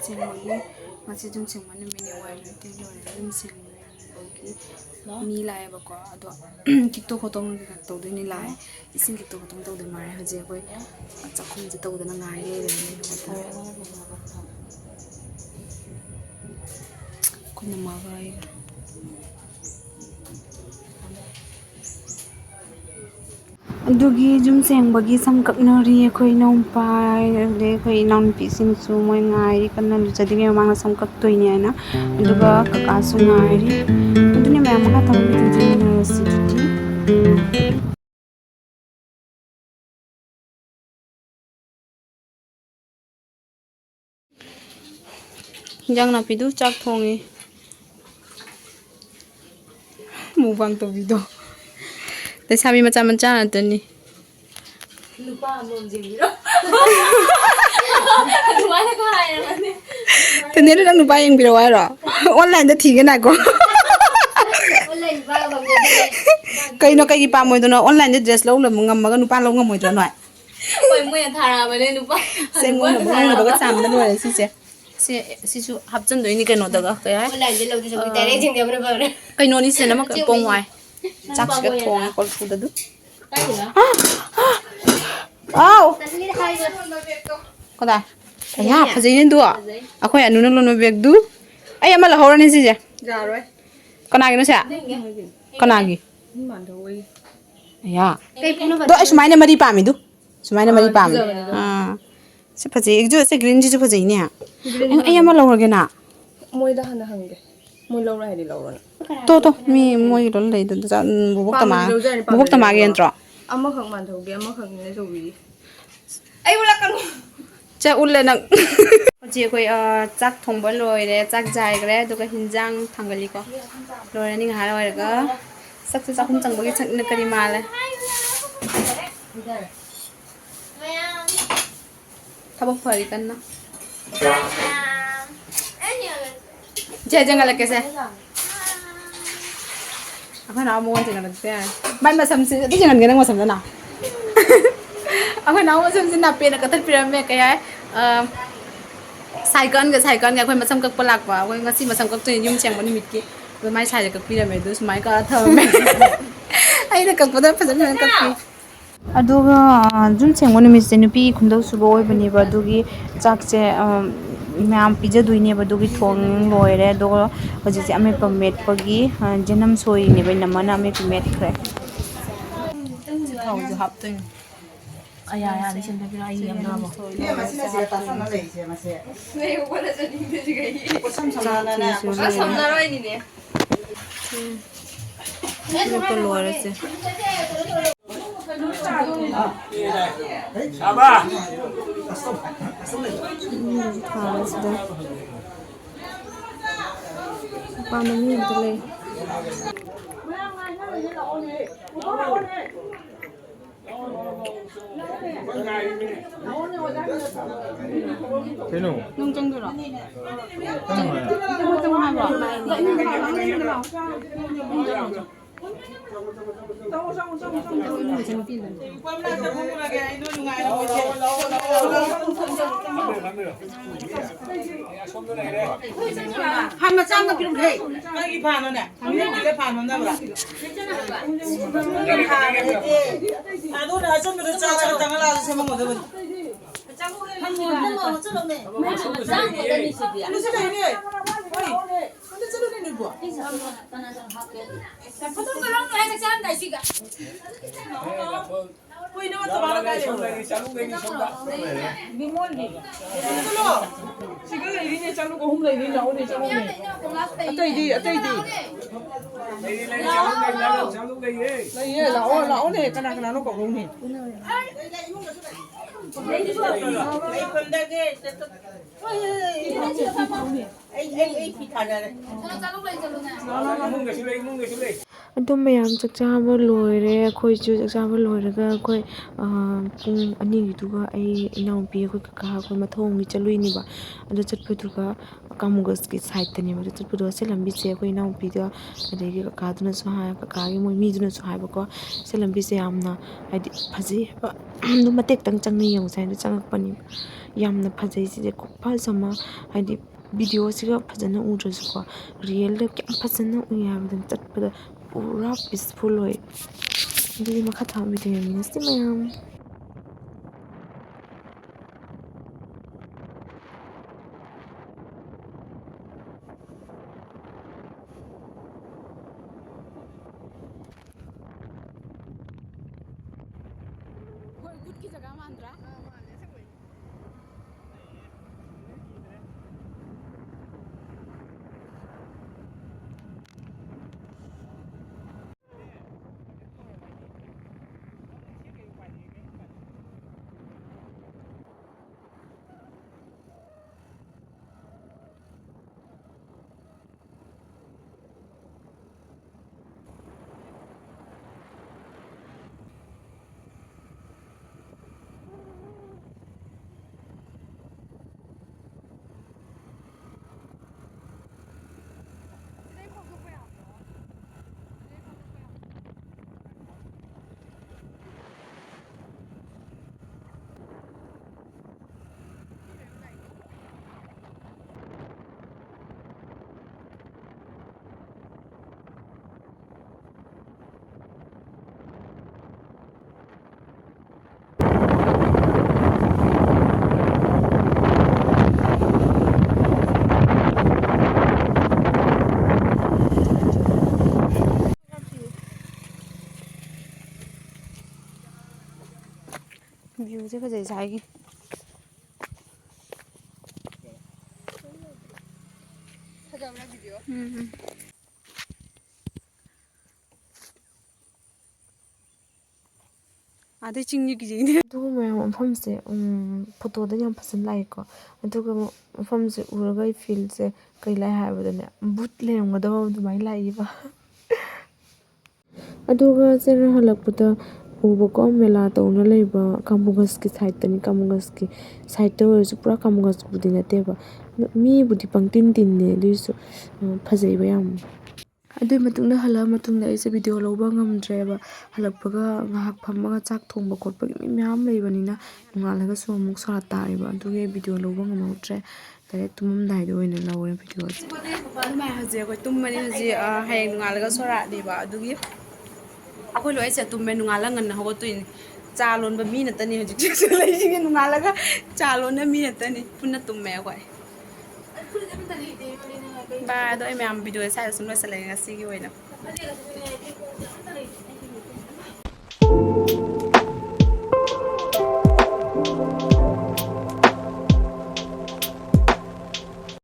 ꯁꯦꯡꯕꯒꯤ ꯉꯁꯤ ꯌꯨꯝ ꯁꯦꯡꯕ ꯅꯨꯃꯤꯠꯅꯤ ꯋꯥꯏꯔꯗꯤ ꯂꯣꯏꯔꯦ ꯌꯨꯝ ꯁꯦꯡꯕꯒꯤ ꯃꯤ ꯂꯥꯛꯑꯦꯕꯀꯣ ꯑꯗꯣ ꯈꯤꯛꯇꯣꯛ ꯈꯣꯠꯇꯣꯛ ꯇꯧꯗꯣꯏꯅꯤ ꯂꯥꯛꯑꯦ ꯏꯁꯤꯡ ꯈꯤꯛꯇꯣꯛ ꯈꯣꯠꯇꯣꯛ ꯇꯧꯗꯣꯏ ꯃꯥꯜꯂꯦ ꯍꯧꯖꯤꯛ ꯑꯩꯈꯣꯏ ꯆꯥꯛꯈꯨꯝꯁꯦ ꯇꯧꯗꯅ ꯉꯥꯏ ꯂꯩꯔꯦꯅꯦ ꯑꯩꯈꯣꯏ ꯃꯃꯥꯒ ꯑꯩꯒ ꯑꯗꯨꯒꯤ ꯌꯨꯝ ꯁꯦꯡꯕꯒꯤ ꯁꯝ ꯀꯛꯅꯔꯤ ꯑꯩꯈꯣꯏ ꯏꯅꯥꯎꯄꯥ ꯑꯗꯩ ꯑꯩꯈꯣꯏ ꯏꯅꯥꯎꯅꯨꯄꯤꯁꯤꯡꯁꯨ ꯃꯣꯏ ꯉꯥꯏꯔꯤ ꯀꯟꯅ ꯂꯨꯖꯗ꯭ꯔꯤꯉꯩ ꯃꯃꯥꯡꯗ ꯁꯝ ꯀꯛꯇꯣꯏꯅꯦ ꯍꯥꯏꯅ ꯑꯗꯨꯒ ꯀꯀꯥꯁꯨ ꯉꯥꯏꯔꯤ ꯑꯗꯨꯅꯤ ꯃꯌꯥꯝ ꯃꯈꯥ ꯊꯕꯛ ꯃꯤꯇꯤꯡ ꯆꯠꯃꯤꯟꯅꯔꯁꯤ ꯑꯗꯨꯗꯤ ꯍꯤꯟꯖꯥꯡ ꯅꯥꯄꯤꯗꯨ ꯆꯥꯛ ꯊꯣꯡꯉꯤ ꯃꯨꯛꯕꯥꯡ ꯇꯧꯕꯤꯗꯣ ꯂꯩꯁꯥꯕꯤ ꯃꯆꯥ ꯃꯆꯥ ꯉꯥꯛꯇꯅꯤ 누가 뭔지미러? 누가 하이라네. ꯇꯅꯦꯜ ꯅꯪ ꯅꯨꯄꯥ ꯌꯦꯡꯕꯤꯔꯛꯑꯣ ꯍꯥꯏꯔꯣ ꯑꯣꯟꯂꯥꯏꯟꯗ ꯊꯤꯒꯅꯥꯀꯣ 온라인 봐 방금. ꯀꯩꯅꯣ ꯀꯩꯒꯤ ꯄꯥꯝꯃꯣꯏꯗꯣꯏꯅꯣ ꯑꯣꯟꯂꯥꯏꯟꯗ ꯗ꯭ꯔꯦꯁ ꯂꯧ ꯉꯝꯃꯒ ꯅꯨꯄꯥ ꯂꯧ ꯉꯝꯃꯣꯏꯗ꯭ꯔꯣ ꯅꯣꯏ ꯃꯣꯏ ꯃꯣꯏꯅ ꯊꯥꯔꯛꯑꯕꯅꯦ ꯅꯨꯄꯥ ꯆꯦꯡꯉꯣꯟꯅꯕ ꯉꯧꯅꯕꯒ ꯆꯥꯝꯕꯗ ꯂꯣꯏꯔꯦ ꯁꯤꯁꯦ ꯁꯤꯁꯨ ꯍꯥꯞꯆꯟꯗꯣꯏꯅꯤ ꯀꯩꯅꯣꯗꯒ ꯀꯩ ꯍꯥꯏ 온라인ꯗ ꯂꯧꯗꯣꯏ ꯁꯔꯨꯛ ꯗꯥꯏꯔꯦꯛ ꯊꯦꯡꯅꯕꯅ ꯐꯕꯅꯦ ꯀꯩꯅꯣꯅꯤ ꯁꯤꯗ ꯑꯃ ꯄꯣꯡ ꯋꯥꯏ ꯆꯥꯛꯁꯤꯒ ꯊꯣꯡꯉꯦ ꯀꯣꯔꯐꯨꯗ ꯑꯗꯨ ꯑꯥꯎ ꯀꯗꯥꯏ ꯑꯌꯥ ꯐꯖꯩꯅꯦ ꯑꯗꯨ ꯑꯩꯈꯣꯏ ꯑꯅꯨꯅ ꯂꯣꯟꯕ ꯕꯦꯒꯗꯨ ꯑꯩ ꯑꯃ ꯂꯧꯍꯧꯔꯅꯤ ꯁꯤꯁꯦ ꯌꯥꯔꯣꯏ ꯀꯅꯥꯒꯤꯅꯣ ꯁꯦ ꯀꯅꯥꯒꯤ ꯑꯌꯥ ꯑꯗꯣ ꯑꯩ ꯁꯨꯃꯥꯏꯅ ꯃꯔꯤ ꯄꯥꯝꯃꯤꯗꯨ ꯁꯨꯃꯥꯏꯅ ꯃꯔꯤ ꯄꯥꯝꯃꯤ ꯁꯤ ꯐꯖꯩ ꯁꯤ ꯒ꯭ꯔꯤꯟꯁꯤꯁꯨ ꯐꯖꯩꯅꯦ ꯑꯩ ꯑꯃ ꯂꯧꯔꯒꯦꯅ ꯃꯣꯏꯗ ꯍꯥꯟꯅ ꯍꯪꯒꯦ ꯃꯣꯏ ꯂꯧꯔ ꯍꯥꯏꯗꯤ ꯂꯧꯔꯣꯅ ꯇꯣ ꯃꯤ ꯃꯣꯏꯒꯤꯗꯣ ꯂꯩꯗ ꯕꯨꯕꯣꯛꯇ ꯃꯥꯒꯤ ꯅꯠꯇ꯭ꯔꯣ ꯑꯃꯈꯛ ꯃꯥꯟꯊꯧꯒꯦ ꯑꯃꯈꯛꯅꯤꯅ ꯇꯧꯕꯤꯒꯦ ꯑꯩ ꯎꯠꯂꯛꯀꯅꯨ ꯆꯦ ꯎꯠꯂꯦ ꯅꯪ ꯍꯧꯖꯤꯛ ꯑꯩꯈꯣꯏ ꯆꯥꯛ ꯊꯣꯡꯕ ꯂꯣꯏꯔꯦ ꯆꯥꯛ ꯖꯥꯏꯈ꯭ꯔꯦ ꯑꯗꯨꯒ ꯍꯤꯟꯖꯥꯡ ꯊꯥꯡꯒꯠꯂꯤꯀꯣ ꯂꯣꯏꯔꯅꯤ ꯉꯥꯏꯍꯥꯛ ꯂꯣꯏꯔꯒ ꯆꯥꯛꯁꯦ ꯆꯥꯛꯈꯨꯝ ꯆꯪꯕꯒꯤ ꯁꯛꯅ ꯀꯔꯤ ꯃꯥꯜꯂꯦ ꯊꯕꯛ ꯐꯔꯤ ꯀꯟꯅ ꯖꯦ ꯖꯪꯒꯜꯂꯛꯀꯦꯁꯦ ꯑꯩꯈꯣꯏ ꯅꯍꯥꯟ ꯃꯉꯣꯟ ꯆꯦꯡꯒꯜꯂꯛꯄ ꯌꯥꯔꯦ ꯃꯥꯏ ꯃꯁꯝꯁꯤ ꯑꯗꯨ ꯆꯦꯡꯒꯟꯒꯦ ꯅꯪ ꯃꯁꯝꯗꯅ ꯑꯩꯈꯣꯏ ꯅꯍꯥꯟ ꯃꯁꯝꯁꯤ ꯅꯥꯄꯦꯅ ꯀꯛꯊꯠꯄꯤꯔꯝꯃꯦ ꯀꯩ ꯍꯥꯏ ꯁꯥꯏꯀꯜꯒ ꯑꯩꯈꯣꯏ ꯃꯁꯝ ꯀꯛꯄ ꯂꯥꯛꯄ ꯑꯩꯈꯣꯏ ꯉꯁꯤ ꯃꯁꯝ ꯀꯛꯇꯣꯏꯅꯤ ꯌꯨꯝ ꯁꯦꯡꯕ ꯅꯨꯃꯤꯠꯀꯤ ꯑꯗꯣ ꯃꯥꯏ ꯁꯥꯏꯗ ꯀꯛꯄꯤꯔꯝꯃꯦ ꯑꯗꯨ ꯁꯨꯃꯥꯏꯅ ꯀꯛꯑ ꯊꯝꯃꯝꯃꯦ ꯑꯩꯅ ꯀꯛꯄꯗ ꯐꯖꯅ ꯀꯛꯄꯤ ꯑꯗꯨꯒ ꯌꯨꯝ ꯁꯦꯡꯕ ꯅꯨꯃꯤꯠꯁꯦ ꯅꯨꯄꯤ ꯈꯨꯟꯗꯧ ꯁꯨꯕ ꯑꯣꯏꯕꯅꯦꯕ ꯑꯗꯨꯒꯤ ꯆꯥꯛꯁꯦ ꯃꯌꯥꯝ ꯄꯤꯖꯗꯣꯏꯅꯦꯕ ꯑꯗꯨꯒꯤ ꯊꯣꯡ ꯂꯣꯏꯔꯦ ꯑꯗꯨꯒ ꯍꯧꯖꯤꯛꯁꯦ ꯑꯃꯦꯠꯄ ꯃꯦꯠꯄꯒꯤ ꯖꯅꯝ ꯁꯣꯏꯔꯤꯅꯦꯕ ꯏꯅꯝꯃꯅ ꯑꯃꯦꯠꯄ ꯃꯦꯠꯈ꯭ꯔꯦ ꯊꯥꯎꯁꯨ ꯍꯥꯞꯇꯣꯏꯅꯤ ꯌꯥꯔꯦ ꯁꯦꯝꯗꯕꯤꯔꯣ ꯑꯩ ꯌꯥꯝꯅꯕꯣ ꯁꯝꯅꯔꯣꯏꯅꯤꯅꯦ ꯑꯃꯦꯠꯄ ꯂꯣꯏꯔꯁꯦ ꯊꯥꯕꯁꯤꯗ ꯃꯄꯥꯟꯗ ꯃꯤ ꯑꯝꯇ ꯂꯩ Thế nào? ꯅꯪ ꯆꯪꯗꯣꯏꯔꯣ? 한 짱가 필요 해. 아기 반원에. 당연히 반원나보다. 아 너네 좀 더 짜자 땅을 아주 세번 못 해본. 한 번만 어쩌네. 무슨 일이야? 근데 저러는 거. Uy, naman tumara kayo. Bimoldi. Hello. Sige, hindi niya chalo ko humlay din ako ni chalo ni. Atay di. Lay lao ne kana no ko ni. Ay, pandage. ꯑꯩ ꯐꯤ ꯊꯥꯖꯔꯦ ꯑꯗꯨꯝ ꯃꯌꯥꯝ ꯆꯥꯛ ꯆꯥꯕ ꯂꯣꯏꯔꯦ ꯑꯩꯈꯣꯏꯁꯨ ꯆꯥꯛ ꯆꯥꯕ ꯂꯣꯏꯔꯒ ꯑꯩꯈꯣꯏ ꯄꯨꯡ 2ꯒꯤꯗꯨꯒ ꯑꯩ ꯏꯅꯥꯎꯄꯤ ꯑꯩꯈꯣꯏ ꯀꯀꯥ ꯑꯩꯈꯣꯏ ꯃꯊꯣꯡꯒꯤ ꯆꯠꯂꯨꯏꯅꯦꯕ ꯑꯗꯨ ꯆꯠꯄꯗꯨꯒ ꯀꯥꯃꯨꯒꯁꯀꯤ ꯁꯥꯏꯠꯇꯅꯦꯕ ꯑꯗꯨ ꯆꯠꯄꯗꯣ ꯁꯤ ꯂꯝꯕꯤꯁꯦ ꯑꯩꯈꯣꯏ ꯏꯅꯥꯎꯄꯤꯒ ꯑꯗꯒꯤ ꯀꯀꯥꯗꯨꯅꯁꯨ ꯍꯥꯏ ꯀꯀꯥꯒꯤ ꯃꯣꯏ ꯃꯤꯗꯨꯅꯁꯨ ꯍꯥꯏꯕꯀꯣ ꯁꯤ ꯂꯝꯕꯤꯁꯦ ꯌꯥꯝꯅ ꯍꯥꯏꯗꯤ ꯐꯖꯩꯕ ꯑꯗꯨꯝ ꯃꯇꯦꯛꯇꯪ ꯆꯪꯉ ꯌꯦꯡꯉꯨꯁꯦ ꯍꯥꯏꯗꯤ ꯆꯪꯉꯛꯄꯅꯦꯕ ꯌꯥꯝꯅ ꯐꯖꯩ ꯁꯤꯁꯦ ꯈꯨꯐꯖ ꯑꯃ ꯍꯥꯏꯗꯤ ꯚꯤꯗꯤꯑꯣꯁꯤꯒ ꯐꯖꯅ ꯎꯗ꯭ꯔꯁꯨꯀꯣ ꯔꯤꯌꯦꯜꯗ ꯀꯌꯥꯝ ꯐꯖꯅ ꯎꯏ ꯍꯥꯏꯕꯗꯨꯅꯤ ꯆꯠꯄꯗ ꯄꯨꯔꯥ ꯄꯤꯁꯐꯨꯜ ꯑꯣꯏ ꯑꯗꯨꯗꯤ ꯃꯈꯥ ꯊꯥꯕ ꯚꯤꯗꯤꯑꯣ ꯌꯦꯡꯃꯤꯟꯅꯁꯤ ꯃꯌꯥꯝ ꯍꯣꯏ ꯕꯨꯠꯀꯤ ꯖꯒꯥ ꯃꯥꯟꯗ꯭ꯔꯥ ꯚ꯭ꯌꯨꯁꯦ ꯐꯖꯩ ꯁꯥꯏꯒꯤ ꯑꯗꯩ ꯆꯤꯡꯒꯤ ꯀꯤꯖꯩꯅꯦ ꯑꯗꯨꯒ ꯃꯌꯥꯝ ꯃꯐꯝꯁꯦ ꯐꯣꯇꯣꯗ ꯌꯥꯝ ꯐꯖꯅ ꯂꯥꯛꯑꯦꯀꯣ ꯑꯗꯨꯒ ꯃꯐꯝꯁꯦ ꯎꯔꯒ ꯑꯩ ꯐꯤꯜꯁꯦ ꯀꯩ ꯂꯥꯛꯑꯦ ꯍꯥꯏꯕꯗꯅꯦ ꯕꯨꯠ ꯂꯩꯔꯝꯒꯗꯕ ꯑꯗꯨꯃꯥꯏꯅ ꯂꯥꯛꯏꯕ ꯑꯗꯨꯒ ꯆꯦꯔ ꯍꯜꯂꯛꯄꯗ ꯎꯕꯀꯣ ꯃꯦꯂꯥ ꯇꯧꯅ ꯂꯩꯕ ꯀꯥꯃꯨꯒꯁꯀꯤ ꯁꯥꯏꯠꯇꯅꯤ ꯀꯥꯃꯨꯒꯁꯀꯤ ꯁꯥꯏꯠꯇ ꯑꯣꯏꯔꯁꯨ ꯄꯨꯔꯥ ꯀꯥꯃꯨꯒꯁꯄꯨꯗꯤ ꯅꯠꯇꯦꯕ ꯃꯤꯕꯨꯗꯤ ꯄꯪꯇꯤꯟ ꯇꯤꯟꯅꯦ ꯑꯗꯨꯏꯁꯨ ꯐꯖꯩꯕ ꯌꯥꯝ ꯑꯗꯨꯏ ꯃꯇꯨꯡꯗ ꯍꯜꯂꯛꯑ ꯃꯇꯨꯡꯗ ꯑꯩꯁꯦ ꯚꯤꯗꯤꯑꯣ ꯂꯧꯕ ꯉꯝꯗ꯭ꯔꯦꯕ ꯍꯜꯂꯛꯄꯒ ꯉꯥꯏꯍꯥꯛ ꯐꯝꯃꯒ ꯆꯥꯛ ꯊꯣꯡꯕ ꯈꯣꯠꯄꯒꯤ ꯃꯤ ꯃꯌꯥꯝ ꯂꯩꯕꯅꯤꯅ ꯅꯣꯡꯉꯥꯜꯂꯒꯁꯨ ꯑꯃꯨꯛ ꯁꯣꯔꯥꯠ ꯇꯥꯔꯤꯕ ꯑꯗꯨꯒꯤ ꯚꯤꯗꯤꯑꯣ ꯂꯧꯕ ꯉꯝꯍꯧꯗ꯭ꯔꯦ ꯗꯥꯏꯔꯦꯛ ꯇꯨꯝꯃꯝꯗꯥꯏꯗ ꯑꯣꯏꯅ ꯂꯧꯔꯦ ꯚꯤꯗꯤꯑꯣꯁꯦ ꯑꯗꯨꯃꯥꯏꯅ ꯍꯧꯖꯤꯛ ꯑꯩꯈꯣꯏ ꯇꯨꯝꯃꯅꯤ ꯍꯧꯖꯤꯛ ꯍꯌꯦꯡ ꯅꯣꯡꯉꯥꯜꯂꯒ ꯁꯣꯔꯥꯠꯅꯦꯕ ꯑꯗꯨꯒꯤ ꯑꯩꯈꯣꯏ ꯂꯣꯏꯁꯦ ꯇꯨꯝꯃꯦ ꯅꯣꯡꯉꯥꯜꯂꯒ ꯉꯟꯅ ꯍꯧꯒꯠꯇꯣꯏꯅꯤ ꯆꯥ ꯂꯣꯟꯕ ꯃꯤ ꯅꯠꯇꯅꯤ ꯍꯧꯖꯤꯛꯁꯨ ꯂꯩꯁꯤꯒꯦ ꯅꯣꯡꯉꯥꯜꯂꯒ ꯆꯥ ꯂꯣꯟꯕ ꯃꯤ ꯅꯠꯇꯅꯤ ꯄꯨꯟꯅ ꯇꯨꯝꯃꯦ ꯑꯩꯈꯣꯏ ꯕꯥꯏ ꯑꯗꯣ ꯑꯩ ꯃꯌꯥꯝ ꯚꯤꯗꯤꯑꯣ ꯁ꯭ꯋꯥꯏꯗ ꯁꯨꯝ ꯂꯣꯏꯁꯤꯜꯂꯛꯑꯦ ꯉꯁꯤꯒꯤ ꯑꯣꯏꯅ